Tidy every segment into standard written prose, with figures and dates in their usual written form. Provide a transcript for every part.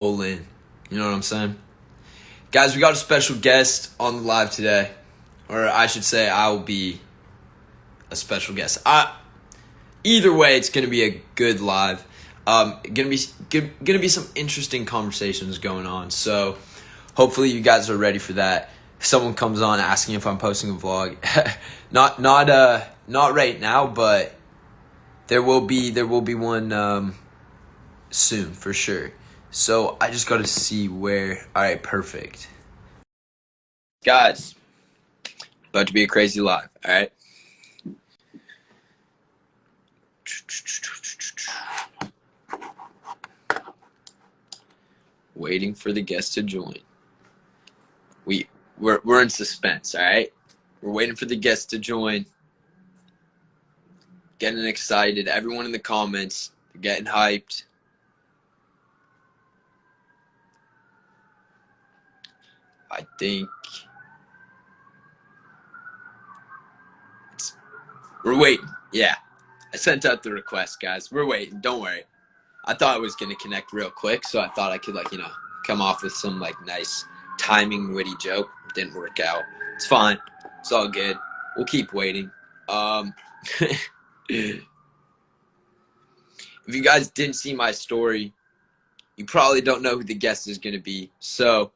All in. You know what I'm saying? Guys, we got a special guest on the live today. Or I should say I will be a special guest. Either way, it's gonna be a good live. Gonna be some interesting conversations going on. So hopefully you guys are ready for that. Someone comes on asking if I'm posting a vlog. Not right now, but there will be one soon for sure. So I just gotta see where. All right, perfect. Guys, about to be a crazy live. All right. Waiting for the guest to join. We're in suspense. All right. We're waiting for the guest to join. Getting excited. Everyone in the comments getting hyped. I think we're waiting. Yeah, I sent out the request, guys. We're waiting. Don't worry. I thought it was gonna connect real quick, so I thought I could come off with some nice timing witty joke. Didn't work out. It's fine. It's all good. We'll keep waiting. If you guys didn't see my story, you probably don't know who the guest is gonna be. So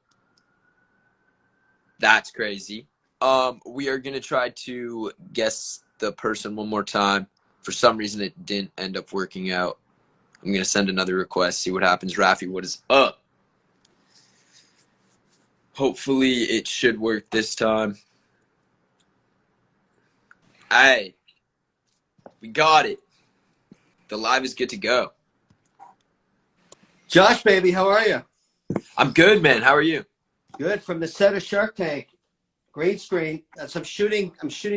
that's crazy. We are gonna try to guess the person one more time. For some reason, it didn't end up working out. I'm gonna send another request, see what happens. Rafi, what is up? Hopefully, it should work this time. Hey, we got it. The live is good to go. Josh, baby, how are you? I'm good, man. How are you? Good. From the set of Shark Tank, green screen. That's I'm shooting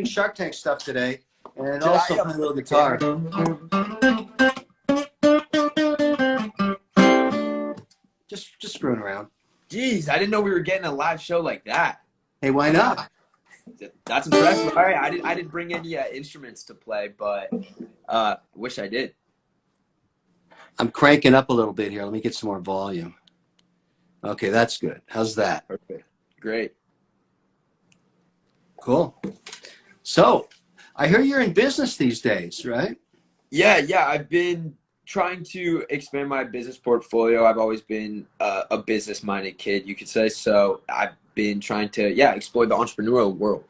Shark Tank stuff today, and also playing a little guitar. Just screwing around. Jeez, I didn't know we were getting a live show like that. Hey, why not? That's impressive. All right, I didn't bring any instruments to play, but wish I did. I'm cranking up a little bit here. Let me get some more volume. Okay, that's good. How's that? Perfect. Great. Cool. So, I hear you're in business these days, right? Yeah. I've been trying to expand my business portfolio. I've always been a business-minded kid, you could say. So I've been trying to, explore the entrepreneurial world.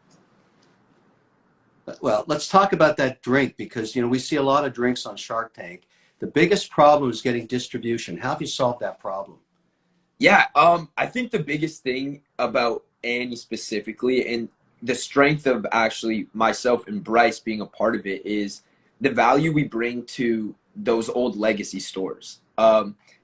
Well, let's talk about that drink because we see a lot of drinks on Shark Tank. The biggest problem is getting distribution. How have you solved that problem? Yeah, I think the biggest thing about Annie specifically, and the strength of actually myself and Bryce being a part of it, is the value we bring to those old legacy stores.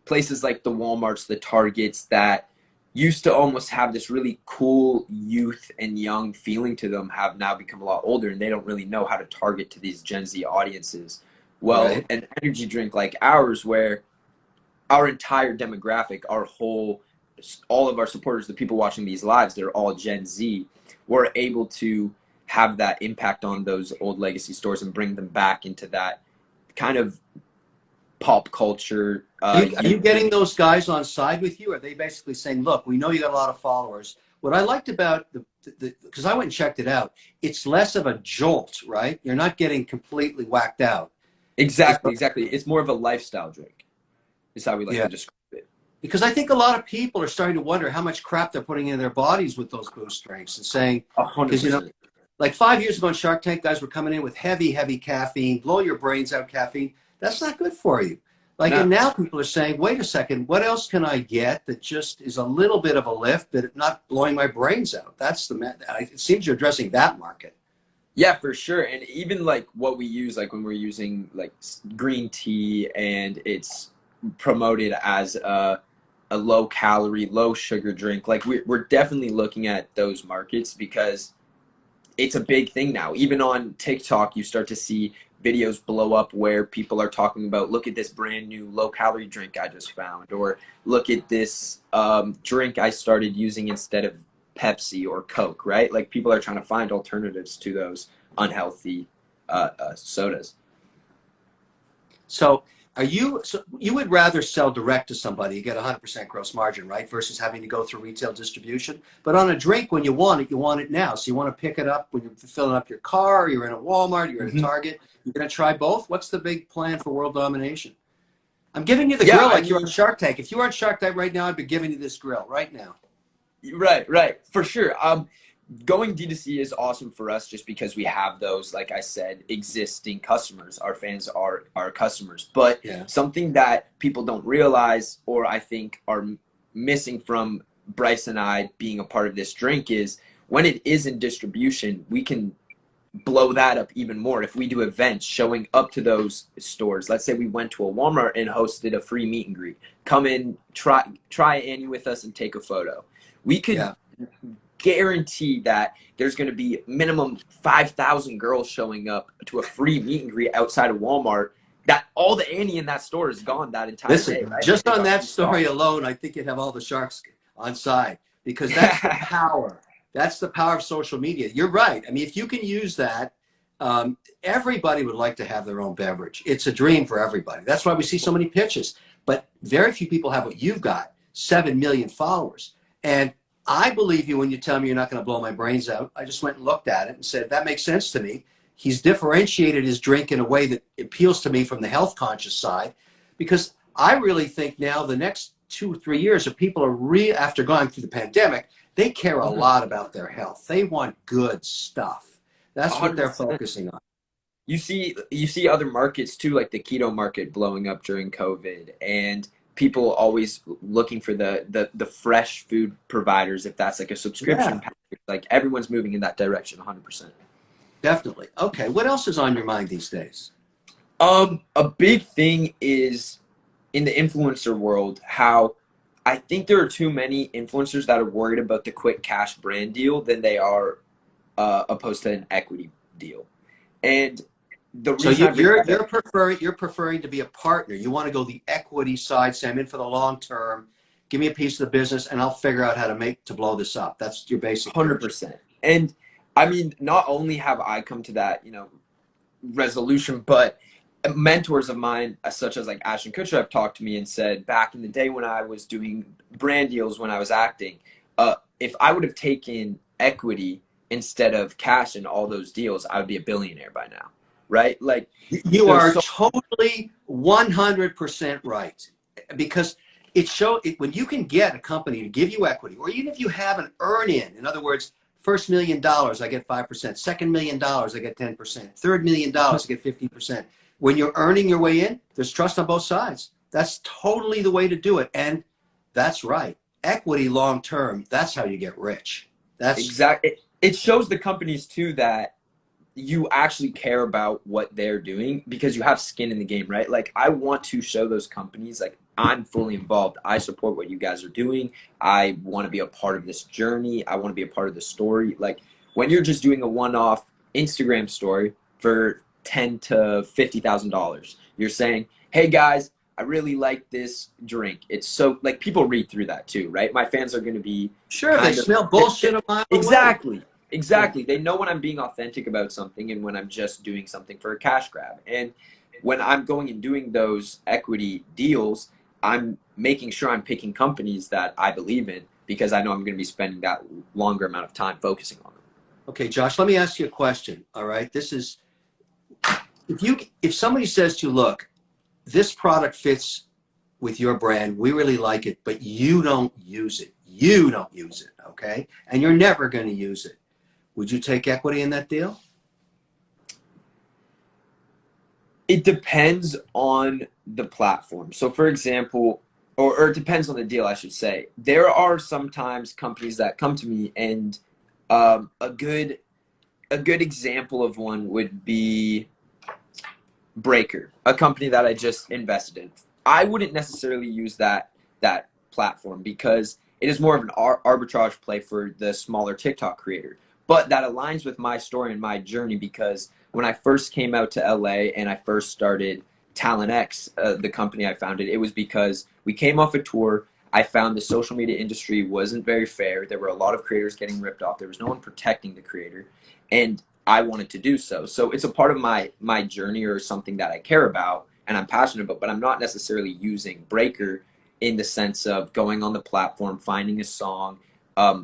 Places like the Walmarts, the Targets that used to almost have this really cool youth and young feeling to them have now become a lot older, and they don't really know how to target to these Gen Z audiences. Well, Right. an energy drink like ours, where our entire demographic, all of our supporters, the people watching these lives, they're all Gen Z. We're able to have that impact on those old legacy stores and bring them back into that kind of pop culture. Are you getting those guys on side with you? Are they basically saying, look, we know you got a lot of followers. What I liked about because I went and checked it out, it's less of a jolt, right? You're not getting completely whacked out. It's, Exactly. It's more of a lifestyle drink, is how we like yeah. to describe it. Because I think a lot of people are starting to wonder how much crap they're putting in their bodies with those boost drinks and saying, A hundred because, percent. like 5 years ago on Shark Tank, guys were coming in with heavy caffeine, blow your brains out caffeine. That's not good for you. And No. now people are saying, wait a second, what else can I get that just is a little bit of a lift, but not blowing my brains out? It seems you're addressing that market. Yeah, for sure. And even like what we use, like when we're using like green tea and it's promoted as a low calorie, low sugar drink, like we're definitely looking at those markets because it's a big thing now. Even on TikTok, you start to see videos blow up where people are talking about, look at this brand new low calorie drink I just found, or look at this drink I started using instead of Pepsi or Coke, right? Like people are trying to find alternatives to those unhealthy sodas. So So you would rather sell direct to somebody, you get 100% gross margin, right? Versus having to go through retail distribution. But on a drink, when you want it now. So you want to pick it up when you're filling up your car, you're in a Walmart, you're at a Mhm. Target. You're going to try both? What's the big plan for world domination? I'm giving you the Yeah, grill I like you're on mean, Shark Tank. If you were on Shark Tank right now, I'd be giving you this grill right now. right, right, for sure. Going D2C is awesome for us just because we have those, like I said, existing customers. Our fans are our customers. But Yeah. something that people don't realize, or I think are missing from Bryce and I being a part of this drink, is when it is in distribution, we can blow that up even more if we do events showing up to those stores. Let's say we went to a Walmart and hosted a free meet and greet. Come in, try Annie with us and take a photo. We could Yeah. guarantee that there's going to be minimum 5,000 girls showing up to a free meet and greet outside of Walmart. That all the Annie in that store is gone that entire day, Listen, right? just They've on that already story gone. alone, I think you'd have all the sharks on side because that's the power. That's the power of social media. You're right. I mean, if you can use that, everybody would like to have their own beverage. It's a dream for everybody. That's why we see so many pitches. But very few people have what you've got, 7 million followers. And I believe you when you tell me you're not going to blow my brains out. I just went and looked at it and said, that makes sense to me. He's differentiated his drink in a way that appeals to me from the health conscious side because I really think now the next 2 or 3 years, if people are after going through the pandemic, they care a Mhm. lot about their health. They want good stuff. That's what they're 100%. focusing on. You see other markets too, like the keto market blowing up during COVID, and people always looking for the fresh food providers. If that's like a subscription Yeah, package, like everyone's moving in that direction, 100%. definitely. Okay, what else is on your mind these days? A big thing is in the influencer world, how I think there are too many influencers that are worried about the quick cash brand deal than they are opposed to an equity deal. And the So reason I bring that up, you're preferring to be a partner. You want to go the equity side, say I'm in for the long term. Give me a piece of the business, and I'll figure out how to blow this up. That's your basic pitch. 100%. And I mean, not only have I come to that, resolution, but mentors of mine, such as like Ashton Kutcher, have talked to me and said back in the day when I was doing brand deals, when I was acting, if I would have taken equity instead of cash in all those deals, I would be a billionaire by now, right? Like, You there's are so totally 100% right. Because when you can get a company to give you equity, or even if you have an earn in other words, first $1 million, I get 5%, second $1 million, I get 10%, third $1 million, I get 15%. When you're earning your way in, there's trust on both sides. That's totally the way to do it. And that's right. Equity long term, that's how you get rich. That's exact. It shows the companies too that you actually care about what they're doing because you have skin in the game, right? Like I want to show those companies like I'm fully involved. I support what you guys are doing. I want to be a part of this journey. I want to be a part of the story. Like when you're just doing a one-off Instagram story for $10,000 to $50,000, you're saying, "Hey guys, I really like this drink." It's so like people read through that too, right? My fans are going to be sure they kind of smell bullshit a mile away. exactly. Yeah. Exactly. They know when I'm being authentic about something and when I'm just doing something for a cash grab. And when I'm going and doing those equity deals, I'm making sure I'm picking companies that I believe in because I know I'm going to be spending that longer amount of time focusing on them. Okay, Josh, let me ask you a question. All right. This is if somebody says to you, look, this product fits with your brand, we really like it, but you don't use it. You don't use it, okay? And you're never going to use it. Would you take equity in that deal? It depends on the platform. So, for example, or it depends on the deal, I should say. There are sometimes companies that come to me, and a good example of one would be Breaker, a company that I just invested in. I wouldn't necessarily use that platform because it is more of an arbitrage play for the smaller TikTok creator. But that aligns with my story and my journey because when I first came out to LA and I first started Talent X, the company I founded, it was because we came off a tour. I found the social media industry wasn't very fair. There were a lot of creators getting ripped off. There was no one protecting the creator. And I wanted to do so. So it's a part of my journey or something that I care about. and I'm passionate about, but I'm not necessarily using Breaker in the sense of going on the platform, finding a song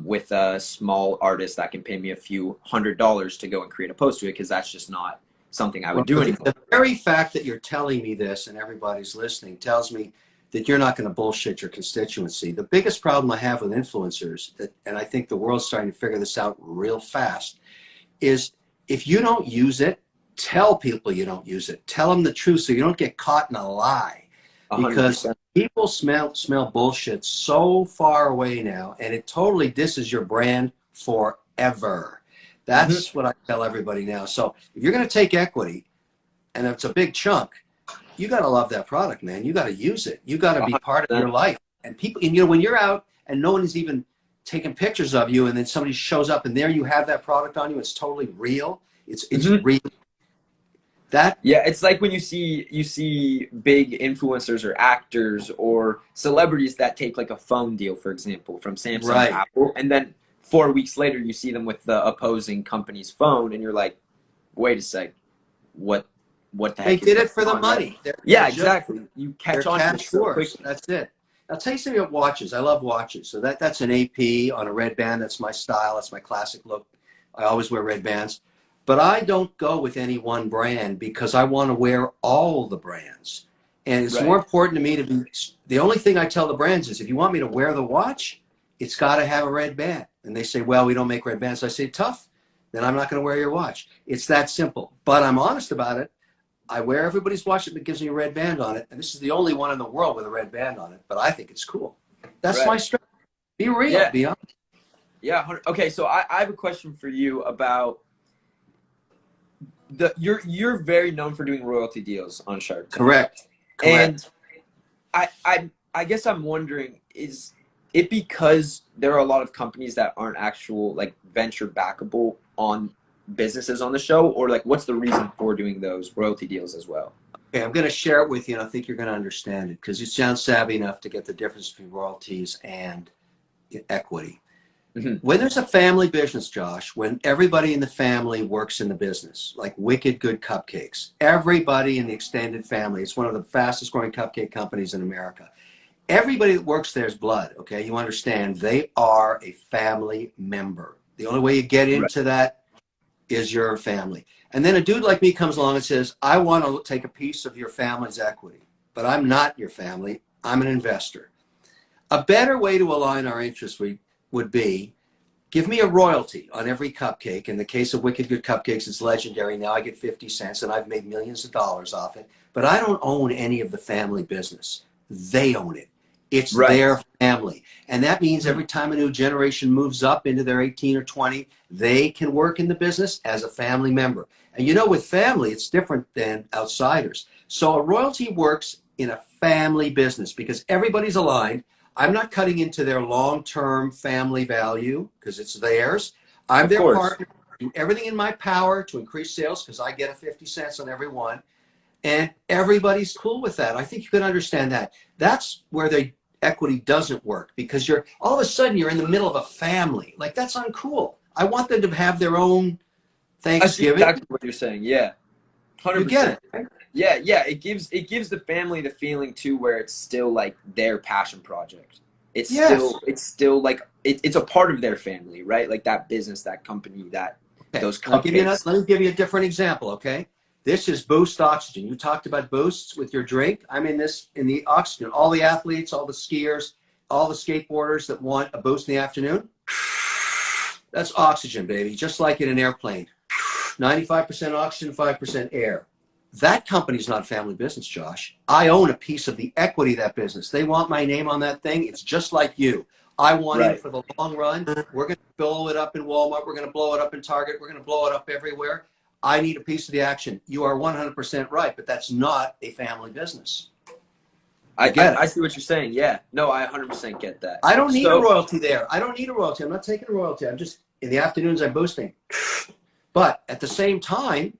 with a small artist that can pay me a few $100s to go and create a post to it, because that's just not something I would Well, do anymore. the very fact that you're telling me this and everybody's listening tells me that you're not going to bullshit your constituency. The biggest problem I have with influencers, and I think the world's starting to figure this out real fast, is if you don't use it, tell people you don't use it. Tell them the truth so you don't get caught in a lie. Because 100%. people smell bullshit so far away now, and it totally disses your brand forever. That's what I tell everybody now. So if you're going to take equity, and it's a big chunk, you got to love that product, man. You got to use it. You got to be part of your life. And people, and when you're out and no one is even taking pictures of you, and then somebody shows up and there you have that product on you, it's totally real. It's real. Yeah, it's like when you see big influencers or actors or celebrities that take like a phone deal, for example, from Samsung or Apple, and then 4 weeks later you see them with the opposing company's phone, and you're like, wait a sec, what the heck? They did it for the money. Yeah, exactly. You catch on to it so quickly. That's it. I'll tell you something about watches. I love watches. So that's an AP on a red band. That's my style. That's my classic look. I always wear red bands. But I don't go with any one brand because I want to wear all the brands. And it's more important to me to be, the only thing I tell the brands is if you want me to wear the watch, it's got to have a red band. And they say, well, we don't make red bands. I say, tough. Then I'm not going to wear your watch. It's that simple. But I'm honest about it. I wear everybody's watch that gives me a red band on it. And this is the only one in the world with a red band on it. But I think it's cool. That's my strength. Be real. Yeah. Be honest. Yeah. Okay. So I have a question for you about you're very known for doing royalty deals on Shark Tank. Correct. And I guess I'm wondering, is it because there are a lot of companies that aren't actual like venture backable on businesses on the show, or like what's the reason for doing those royalty deals as well? Okay, I'm going to share it with you, and I think you're going to understand it because you sound savvy enough to get the difference between royalties and equity. When there's a family business, Josh, when everybody in the family works in the business, like Wicked Good Cupcakes, everybody in the extended family, it's one of the fastest growing cupcake companies in America. Everybody that works there is blood, okay? You understand, they are a family member. The only way you get into that is your family. And then a dude like me comes along and says, I want to take a piece of your family's equity, but I'm not your family. I'm an investor. A better way to align our interests would be, give me a royalty on every cupcake. In the case of Wicked Good Cupcakes, it's legendary. Now I get 50 cents, and I've made millions of dollars off it. But I don't own any of the family business. They own it. It's their family. And that means every time a new generation moves up into their 18 or 20, they can work in the business as a family member. And you know, with family, it's different than outsiders. So a royalty works in a family business because everybody's aligned. I'm not cutting into their long-term family value because it's theirs. I'm their partner. I do everything in my power to increase sales because I get a 50 cents on every one. And everybody's cool with that. I think you can understand that. That's where the equity doesn't work because you're all of a sudden you're in the middle of a family. Like, that's uncool. I want them to have their own Thanksgiving. That's exactly what you're saying. Yeah. 100%. You get it, right? Yeah. It gives the family the feeling too, where it's still like their passion project. It's still like it's a part of their family, right? Like that business, that company, those cupcakes. Let me give you a different example, okay? This is Boost Oxygen. You talked about boosts with your drink. I'm in the Oxygen. All the athletes, all the skiers, all the skateboarders that want a boost in the afternoon. That's oxygen, baby. Just like in an airplane. 95% oxygen, 5% air. That company's not family business, Josh. I own a piece of the equity of that business. They want my name on that thing. It's just like you. I want it for the long run. We're going to blow it up in Walmart. We're going to blow it up in Target. We're going to blow it up everywhere. I need a piece of the action. You are 100% right, but that's not a family business. I see what you're saying. Yeah. No, I 100% get that. I don't need a royalty there. I don't need a royalty. I'm not taking a royalty. I'm just, in the afternoons, I'm boosting. But at the same time,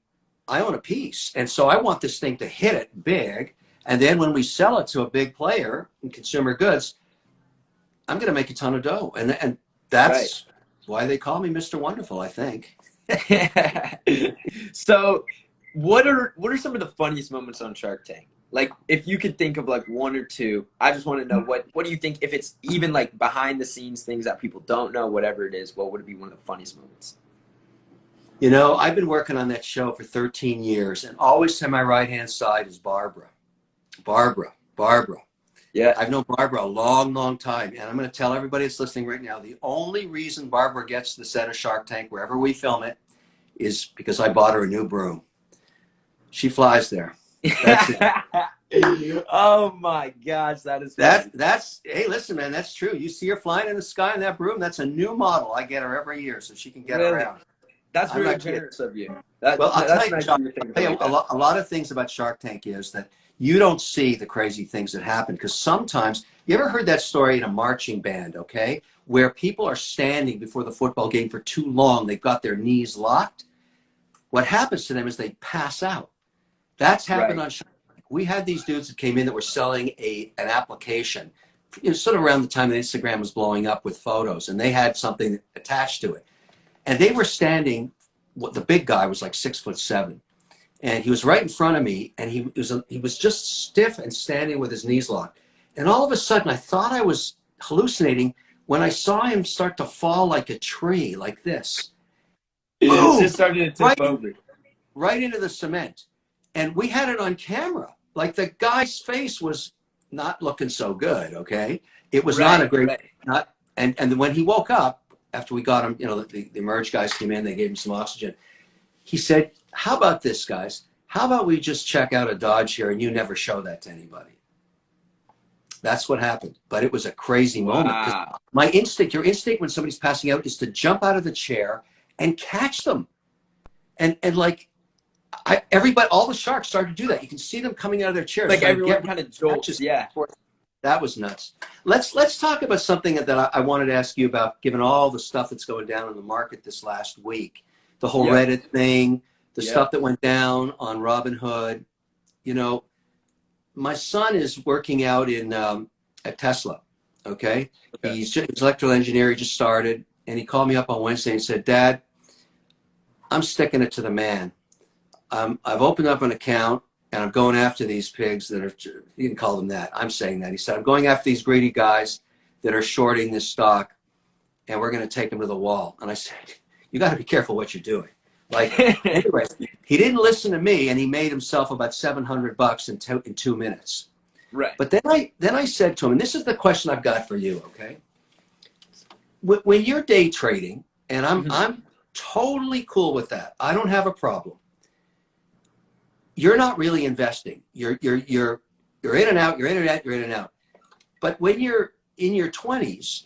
I own a piece. And so I want this thing to hit it big. And then when we sell it to a big player in consumer goods, I'm going to make a ton of dough. And that's why they call me Mr. Wonderful, I think. So what are some of the funniest moments on Shark Tank? Like, if you could think of like one or two, I just want to know what do you think, if it's even like behind the scenes things that people don't know, whatever it is, what would be one of the funniest moments? You know, I've been working on that show for 13 years, and always to my right-hand side is Barbara. Barbara. Yeah. I've known Barbara a long, long time, and I'm going to tell everybody that's listening right now, the only reason Barbara gets to the set of Shark Tank, wherever we film it, is because I bought her a new broom. She flies there. That's it. Oh my gosh, that is funny. That's hey, listen, man, that's true. You see her flying in the sky in that broom. That's a new model. I get her every year so she can get Really? around. That's I'm very not kidding. generous of you. That, Well, I'll that's tell you, nice John, of you to think I'll tell you like that. a lot of things about Shark Tank is that you don't see the crazy things that happen, because sometimes, you ever heard that story in a marching band, okay, where people are standing before the football game for too long, they've got their knees locked. What happens to them is they pass out. That's happened Right. on Shark Tank. We had these dudes that came in that were selling an application, you know, sort of around the time that Instagram was blowing up with photos, and they had something attached to it. And they were standing, what the big guy was like 6'7", and he was right in front of me, and he was just stiff and standing with his knees locked. And all of a sudden, I thought I was hallucinating when I saw him start to fall like a tree, like this. It's Boom! just starting to tip Right, over. right into the cement. And we had it on camera. Like, the guy's face was not looking so good, okay? It was not a great, not, and when he woke up, after we got him, you know, the Emerge guys came in, they gave him some oxygen. He said, how about this, guys? How about we just check out a Dodge here and you never show that to anybody? That's what happened. But it was a crazy moment. Wow. My instinct, your instinct when somebody's passing out is to jump out of the chair and catch them. And like, everybody, all the sharks started to do that. You can see them coming out of their chairs. Like everyone kind of jolts. catches. Yeah. That was nuts. Let's talk about something that I wanted to ask you about, given all the stuff that's going down in the market this last week. The whole Reddit thing, the stuff that went down on Robinhood. You know, my son is working out in at Tesla, okay? He's electrical engineer, he just started, and he called me up on Wednesday and said, Dad, I'm sticking it to the man. I've opened up an account, and I'm going after these pigs that are, you can call them that. I'm saying that. He said, I'm going after these greedy guys that are shorting this stock, and we're going to take them to the wall. And I said, you got to be careful what you're doing. Like, anyway, he didn't listen to me, and he made himself about $700 in 2 minutes. Right. But then I said to him, and this is the question I've got for you, okay? When you're day trading, and I'm totally cool with that. I don't have a problem. You're not really investing. You're in and out, you're in and out, you're in and out. But when you're in your 20s,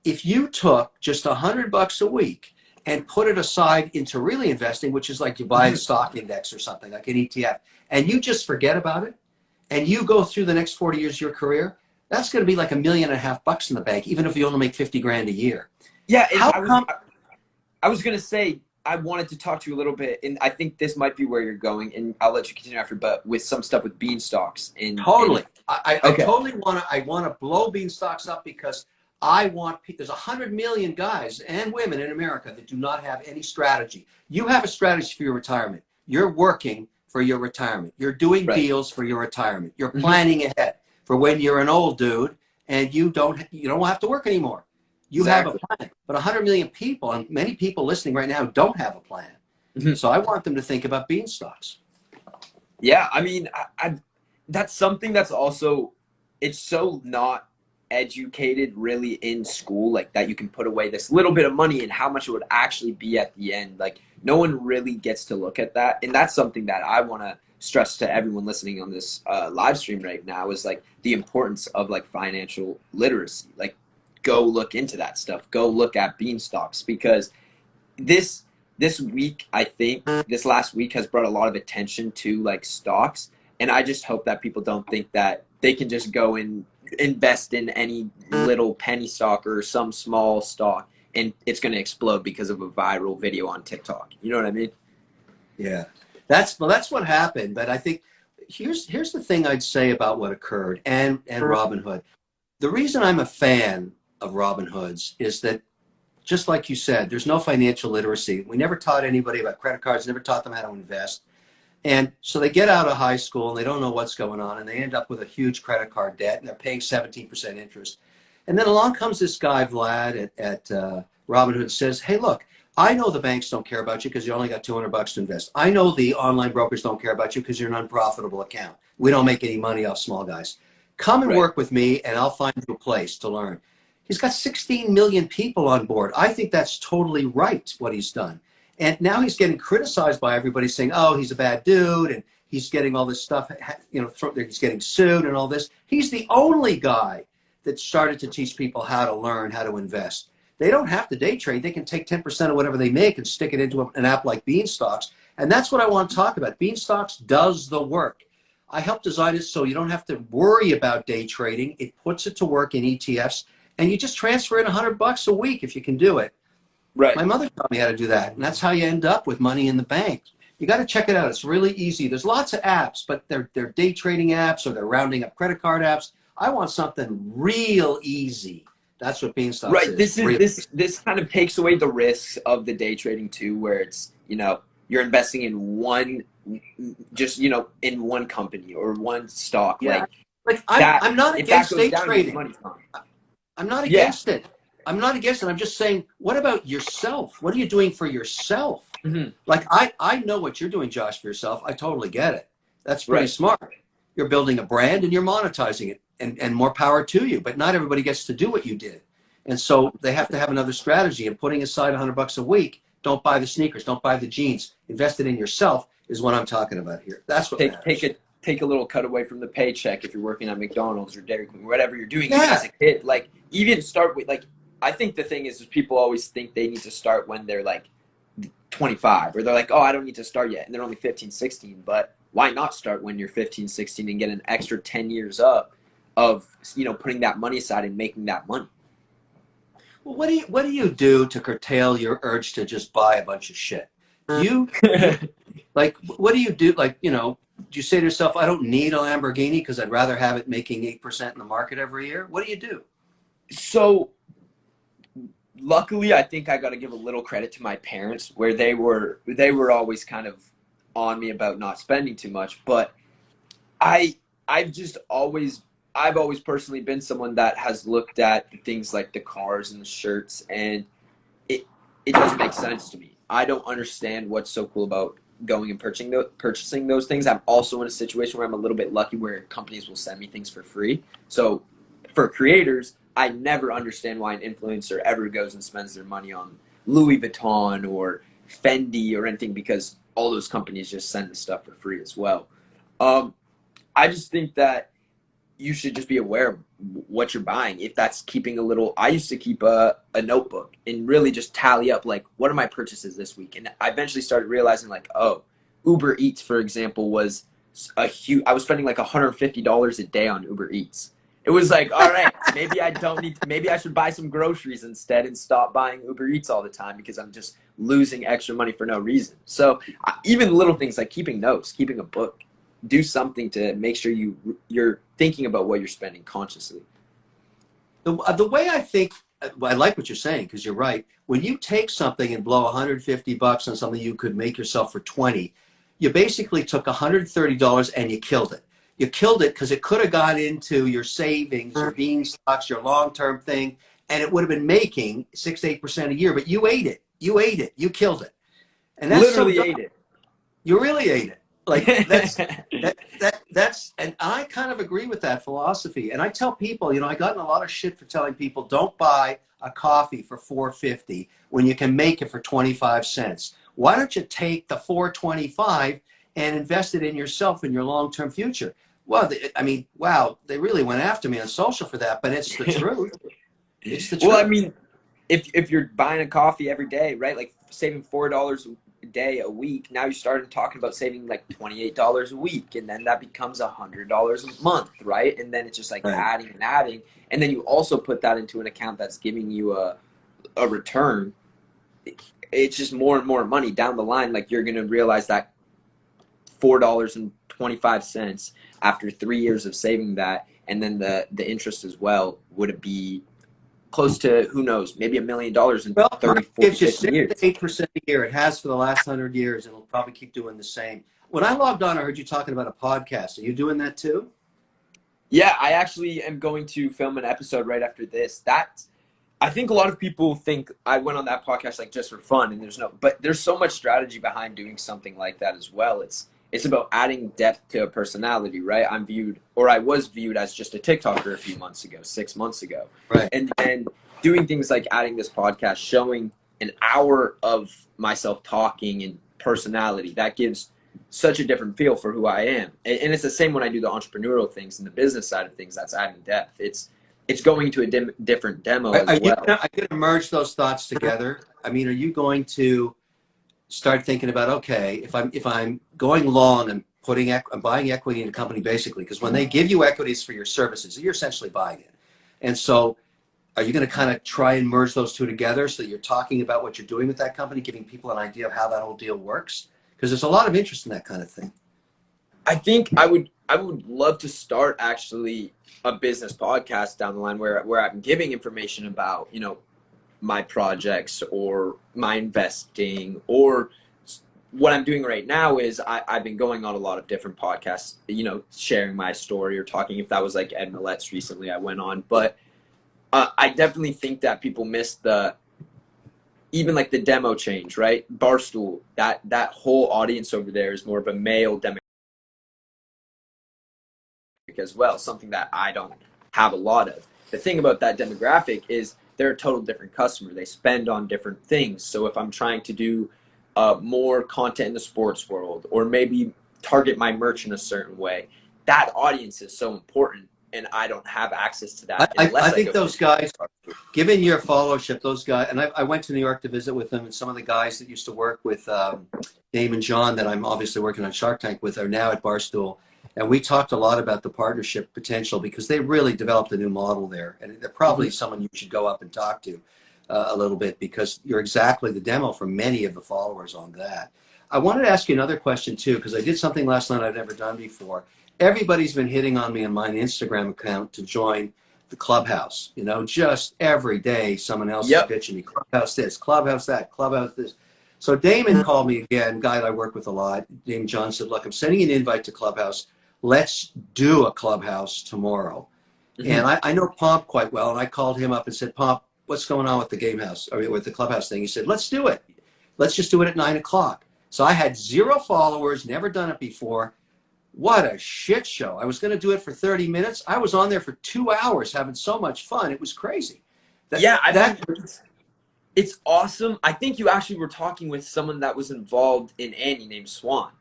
if you took just $100 a week and put it aside into really investing, which is like you buy a stock index or something, like an ETF, and you just forget about it, and you go through the next 40 years of your career, that's going to be like $1.5 million in the bank, even if you only make 50 grand a year. Yeah. And I was going to say, I wanted to talk to you a little bit, and I think this might be where you're going, and I'll let you continue after, but with some stuff with beanstalks. Totally. I totally want to blow beanstalks up, because there's 100 million guys and women in America that do not have any strategy. You have a strategy for your retirement. You're working for your retirement. You're doing deals for your retirement. You're planning ahead for when you're an old dude and you don't have to work anymore. You have a plan. But 100 million people, and many people listening right now, don't have a plan. So I want them to think about beanstalks. Yeah, I mean, that's something that's also, it's so not educated really in school, like that you can put away this little bit of money and how much it would actually be at the end. Like, no one really gets to look at that. And that's something that I want to stress to everyone listening on this live stream right now, is like the importance of like financial literacy. Like, go look into that stuff. Go look at beanstalks, because this week, I think this last week has brought a lot of attention to like stocks. And I just hope that people don't think that they can just go and invest in any little penny stock or some small stock and it's going to explode because of a viral video on TikTok. You know what I mean? Yeah, that's what happened. But I think here's the thing I'd say about what occurred and Robinhood. The reason I'm a fan of Robinhood's is that, just like you said, there's no financial literacy. We never taught anybody about credit cards, never taught them how to invest. And so they get out of high school and they don't know what's going on, and they end up with a huge credit card debt, and they're paying 17% interest. And then along comes this guy, Vlad, at Robinhood, and says, hey, look, I know the banks don't care about you because you only got $200 to invest. I know the online brokers don't care about you because you're an unprofitable account. We don't make any money off small guys. Come and work with me, and I'll find you a place to learn. He's got 16 million people on board. I think that's totally right, what he's done. And now he's getting criticized by everybody saying, oh, he's a bad dude, and he's getting all this stuff, you know, he's getting sued and all this. He's the only guy that started to teach people how to learn, how to invest. They don't have to day trade. They can take 10% of whatever they make and stick it into an app like Beanstox. And that's what I want to talk about. Beanstox does the work. I helped design it so you don't have to worry about day trading. It puts it to work in ETFs, and you just transfer in $100 a week if you can do it. Right. My mother taught me how to do that, and that's how you end up with money in the bank. You got to check it out. It's really easy. There's lots of apps, but they're day trading apps or they're rounding up credit card apps. I want something real easy. That's what Beanstox is. Right. This kind of takes away the risks of the day trading too, where it's, you know, you're investing in one, just, you know, in one company or one stock. Yeah. Like I'm not against day trading. I'm not against it. I'm not against it. I'm just saying, what about yourself? What are you doing for yourself? Mm-hmm. Like, I know what you're doing, Josh, for yourself. I totally get it. That's pretty smart. You're building a brand and you're monetizing it, and more power to you. But not everybody gets to do what you did. And so they have to have another strategy. And putting aside $100 a week, don't buy the sneakers, don't buy the jeans. Invest it in yourself is what I'm talking about here. That's what take a little cut away from the paycheck if you're working at McDonald's or Dairy Queen, whatever you're doing as a kid. Like, even start with, like, I think the thing is people always think they need to start when they're like 25, or they're like, oh, I don't need to start yet, and they're only 15, 16. But why not start when you're 15, 16 and get an extra 10 years up of, you know, putting that money aside and making that money? Well, what do you do to curtail your urge to just buy a bunch of shit? Like, what do you do? Like, you know, do you say to yourself, I don't need a Lamborghini because I'd rather have it making 8% in the market every year? What do you do? So luckily, I think I got to give a little credit to my parents, where they were always kind of on me about not spending too much. But I've always personally been someone that has looked at things like the cars and the shirts, and it doesn't make sense to me. I don't understand what's so cool about going and purchasing those things. I'm also in a situation where I'm a little bit lucky, where companies will send me things for free. So for creators, I never understand why an influencer ever goes and spends their money on Louis Vuitton or Fendi or anything, because all those companies just send the stuff for free as well. I just think that you should just be aware of what you're buying. If that's keeping a little, I used to keep a notebook and really just tally up, like, what are my purchases this week? And I eventually started realizing, like, oh, Uber Eats, for example, was I was spending like $150 a day on Uber Eats. It was like, all right, maybe I should buy some groceries instead and stop buying Uber Eats all the time, because I'm just losing extra money for no reason. So even little things like keeping notes, keeping a book, do something to make sure you're thinking about what you're spending consciously. The way I think, I like what you're saying, because you're right. When you take something and blow $150 on something you could make yourself for 20, you basically took $130 and you killed it. You killed it because it could have gone into your savings, your Beanstox, your long-term thing, and it would have been making 6 to 8% a year. But you ate it. You ate it. You killed it. And that's literally ate it. You really ate it. Like, that's, and I kind of agree with that philosophy. And I tell people, you know, I got in a lot of shit for telling people, don't buy a coffee for $4.50 when you can make it for 25 cents. Why don't you take the $4.25 and invest it in yourself and your long-term future? Well, I mean, wow, they really went after me on social for that, but it's the truth. It's the truth. Well, I mean, if you're buying a coffee every day, right, like saving $4 a day a week, now you started talking about saving like $28 a week, and then that becomes $100 a month, right? And then it's just like adding and adding, and then you also put that into an account that's giving you a return. It's just more and more money down the line. Like, you're gonna realize that $4.25 after 3 years of saving that, and then the interest as well, would it be close to, who knows, maybe $1 million in 30, 40, 50 years. 8% a year. It has for the last 100 years, and it'll probably keep doing the same. When I logged on, I heard you talking about a podcast. Are you doing that too? Yeah, I actually am going to film an episode right after this. I think a lot of people think I went on that podcast like just for fun, and but there's so much strategy behind doing something like that as well. It's about adding depth to a personality, right? I was viewed as just a TikToker a few months ago, 6 months ago. Right. And then doing things like adding this podcast, showing an hour of myself talking and personality, that gives such a different feel for who I am. And it's the same when I do the entrepreneurial things and the business side of things, that's adding depth. It's going to a different demo as Are well. are you going to merge those thoughts together? I mean, are you going to start thinking about, okay, if I'm going long and I'm buying equity in a company basically, because when they give you equities for your services, you're essentially buying it. And so are you going to kind of try and merge those two together so that you're talking about what you're doing with that company, giving people an idea of how that whole deal works? Because there's a lot of interest in that kind of thing. I think I would love to start actually a business podcast down the line where I'm giving information about, my projects or my investing, or what I'm doing right now is I've been going on a lot of different podcasts, sharing my story or talking. If that was like Ed Millett's recently I went on, but I definitely think that people miss even like the demo change, right? Barstool, that whole audience over there is more of a male demographic as well, something that I don't have a lot of. The thing about that demographic is they're a total different customer. They spend on different things. So if I'm trying to do more content in the sports world, or maybe target my merch in a certain way, that audience is so important, and I don't have access to that. I think those guys, given your followership, those guys, and I went to New York to visit with them, and some of the guys that used to work with Dame and John that I'm obviously working on Shark Tank with are now at Barstool. And we talked a lot about the partnership potential because they really developed a new model there. And they're probably someone you should go up and talk to a little bit, because you're exactly the demo for many of the followers on that. I wanted to ask you another question too, because I did something last night I've never done before. Everybody's been hitting on me on my Instagram account to join the Clubhouse. Just every day someone else is pitching me, Clubhouse this, Clubhouse that, Clubhouse this. So Damon called me again, guy that I work with a lot. Damon John said, look, I'm sending an invite to Clubhouse. Let's do a Clubhouse tomorrow. Mm-hmm. And I know Pomp quite well, and I called him up and said, Pomp, what's going on with with the Clubhouse thing? He said, let's do it. Let's just do it at 9:00. So I had 0 followers, never done it before. What a shit show. I was going to do it for 30 minutes. I was on there for 2 hours having so much fun. It was crazy. It's awesome. I think you actually were talking with someone that was involved in Annie named Swan.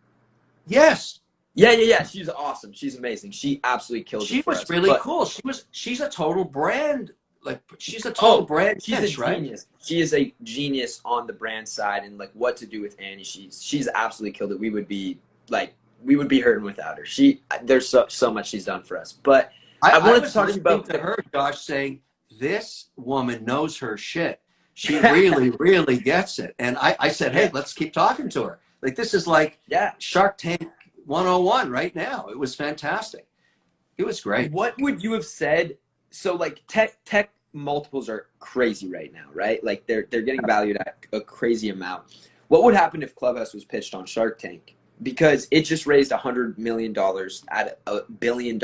Yes. Yeah. She's awesome. She's amazing. She absolutely killed it. She was really cool. She's a total brand. She's a total brand. She's a genius. She is a genius on the brand side, and like what to do with Annie. She's absolutely killed it. We would be hurting without her. There's so much she's done for us. But I wanted to talk about her, Josh, saying this woman knows her shit. She really, really gets it. And I said, hey, let's keep talking to her. Like, this is like Shark Tank 101 right now. It was fantastic. It was great. What would you have said? So like tech multiples are crazy right now, right? Like they're getting valued at a crazy amount. What would happen if Clubhouse was pitched on Shark Tank? Because it just raised $100 million at a $1 billion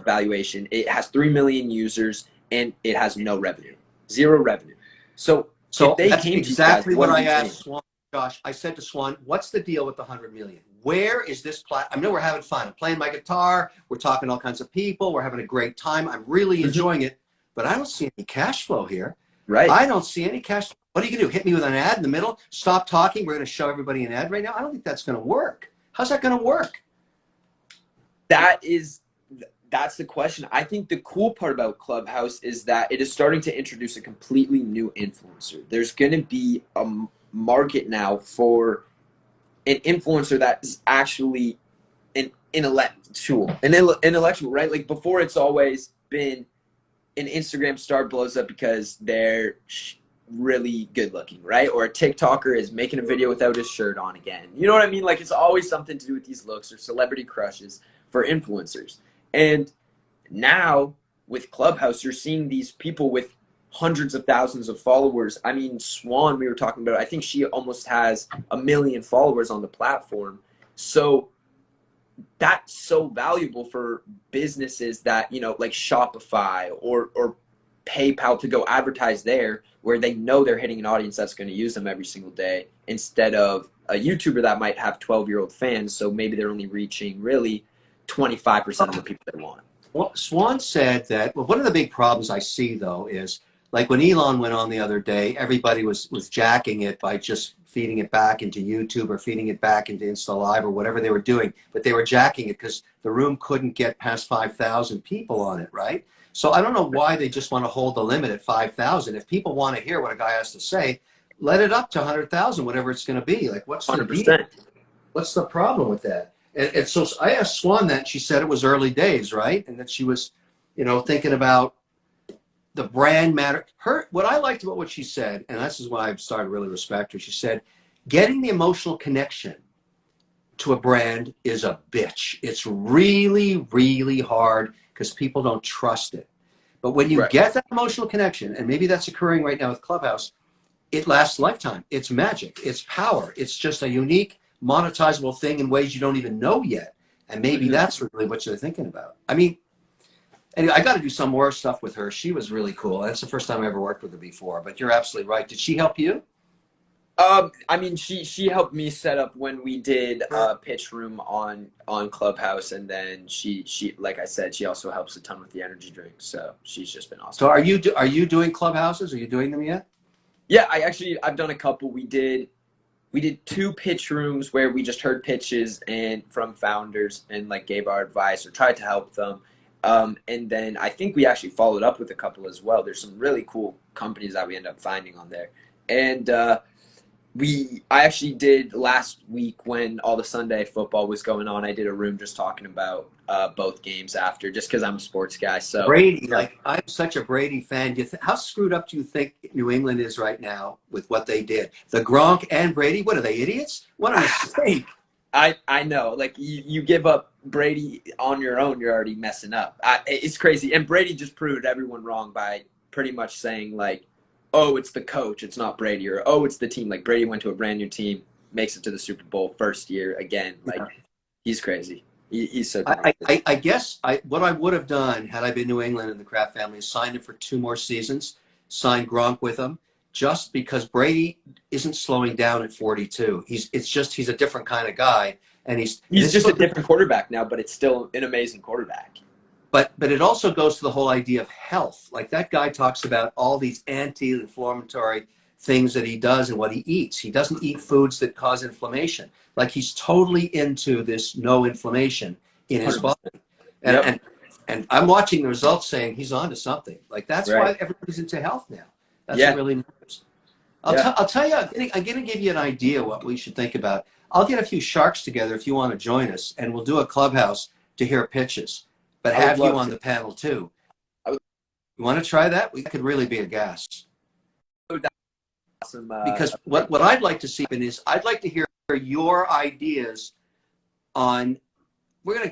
valuation. It has 3 million users, and it has no revenue, 0 revenue. So that's exactly what I asked Swan, Josh. I said to Swan, what's the deal with the 100 million? Where is this I know we're having fun. I'm playing my guitar. We're talking to all kinds of people. We're having a great time. I'm really enjoying it, but I don't see any cash flow here. Right. I don't see any cash flow. What are you going to do? Hit me with an ad in the middle? Stop talking. We're going to show everybody an ad right now? I don't think that's going to work. How's that going to work? That's the question. I think the cool part about Clubhouse is that it is starting to introduce a completely new influencer. There's going to be a market now for an influencer that is actually an intellectual, right? Like before, it's always been an Instagram star blows up because they're really good looking, right? Or a TikToker is making a video without his shirt on again. You know what I mean? Like it's always something to do with these looks or celebrity crushes for influencers. And now with Clubhouse, you're seeing these people with hundreds of thousands of followers. I mean, Swan, we were talking about, I think she almost has 1 million followers on the platform. So that's so valuable for businesses that, you know, like Shopify or PayPal, to go advertise there, where they know they're hitting an audience that's going to use them every single day, instead of a YouTuber that might have 12-year-old fans. So maybe they're only reaching really 25% of the people they want. Well, Swan said that, well, one of the big problems I see, though, is like when Elon went on the other day, everybody was jacking it by just feeding it back into YouTube or feeding it back into Insta Live or whatever they were doing. But they were jacking it because the room couldn't get past 5,000 people on it, right? So I don't know why they just want to hold the limit at 5,000. If people want to hear what a guy has to say, let it up to 100,000, whatever it's going to be. Like, what's the 100%. deal? What's the problem with that? And so I asked Swan that, and she said it was early days, right? And that she was, you know, thinking about the brand matter. What I liked about what she said, and this is why I've started to really respect her, she said, getting the emotional connection to a brand is a bitch. It's really, really hard because people don't trust it. But when you get that emotional connection, and maybe that's occurring right now with Clubhouse, it lasts a lifetime. It's magic. It's power. It's just a unique, monetizable thing in ways you don't even know yet. And maybe that's really what you're thinking about. I mean, anyway, I got to do some more stuff with her. She was really cool. That's the first time I ever worked with her before. But you're absolutely right. Did she help you? I mean, she helped me set up when we did Pitch Room on Clubhouse, and then she like I said, she also helps a ton with the energy drinks. So she's just been awesome. So are you doing Clubhouses? Are you doing them yet? Yeah, I've done a couple. We did 2 pitch rooms where we just heard pitches and from founders and like gave our advice or tried to help them. And then I think we actually followed up with a couple as well. There's some really cool companies that we end up finding on there. And I actually did last week, when all the Sunday football was going on, I did a room just talking about both games after, just because I'm a sports guy. So Brady, like, I'm such a Brady fan. How screwed up do you think New England is right now with what they did? The Gronk and Brady, what are they, idiots? What a mistake. I know, like, you give up Brady on your own, you're already messing up. It's crazy. And Brady just proved everyone wrong by pretty much saying, like, oh, it's the coach, it's not Brady, or oh, it's the team. Like, Brady went to a brand new team, makes it to the Super Bowl first year again. Like, he's crazy. He's so talented. I guess what I would have done had I been New England and the Kraft family is signed him for 2 more seasons, signed Gronk with him, just because Brady isn't slowing down at 42. He's a different kind of guy, and he's just a different quarterback now, but it's still an amazing quarterback. But it also goes to the whole idea of health. Like, that guy talks about all these anti-inflammatory things that he does and what he eats. He doesn't eat foods that cause inflammation. Like, he's totally into this no inflammation in his body. And I'm watching the results saying he's on to something. Like, that's why everybody's into health now. That's what really matters. I'll tell you, I'm going to give you an idea what we should think about. I'll get a few sharks together if you want to join us, and we'll do a Clubhouse to hear pitches. But have you on the panel too. You want to try that? We could really be a gas. Awesome, because what I'd like to see is I'd like to hear your ideas on. We're gonna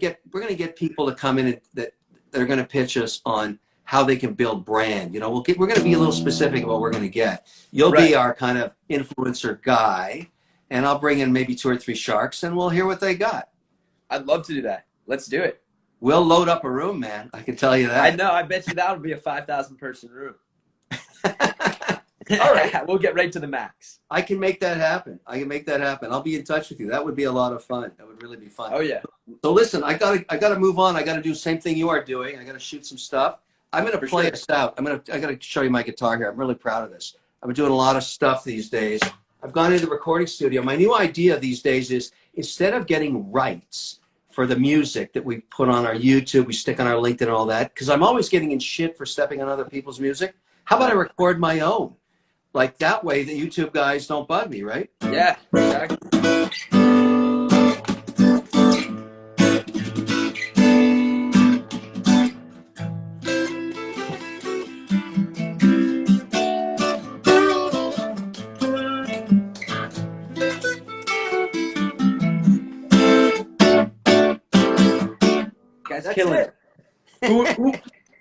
get people to come in and that are gonna pitch us on how they can build brand. You know, we're gonna be a little specific about what we're gonna get. You'll be our kind of influencer guy, and I'll bring in maybe 2 or 3 sharks, and we'll hear what they got. I'd love to do that. Let's do it. We'll load up a room, man. I can tell you that. I know. I bet you that'll be a 5,000 person room. All right. We'll get right to the max. I can make that happen. I'll be in touch with you. That would be a lot of fun. That would really be fun. Oh, yeah. So listen, I gotta move on. I gotta do the same thing you are doing. I gotta shoot some stuff. I'm gonna play us out. I gotta show you my guitar here. I'm really proud of this. I've been doing a lot of stuff these days. I've gone into the recording studio. My new idea these days is, instead of getting rights for the music that we put on our YouTube, we stick on our LinkedIn and all that, because I'm always getting in shit for stepping on other people's music. How about I record my own? Like, that way the YouTube guys don't bug me, right? Yeah, exactly. That's killing it.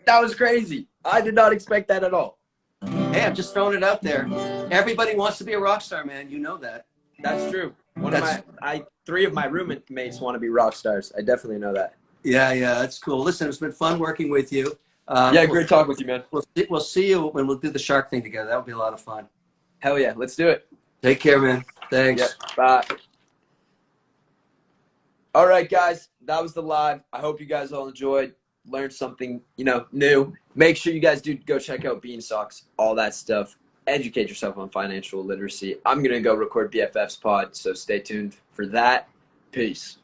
That was crazy. I did not expect that at all. Hey, I'm just throwing it out there. Everybody wants to be a rock star, man. You know that. That's true. Three of my roommates want to be rock stars. I definitely know that. Yeah, that's cool. Listen, it's been fun working with you. Yeah, great talking with you, man. We'll see you when we'll do the shark thing together. That would be a lot of fun. Hell yeah, let's do it. Take care, man. Thanks. Yeah, bye. All right, guys, that was the live. I hope you guys all enjoyed, learned something, new. Make sure you guys do go check out Beanstalks, all that stuff. Educate yourself on financial literacy. I'm gonna go record BFF's pod, so stay tuned for that. Peace.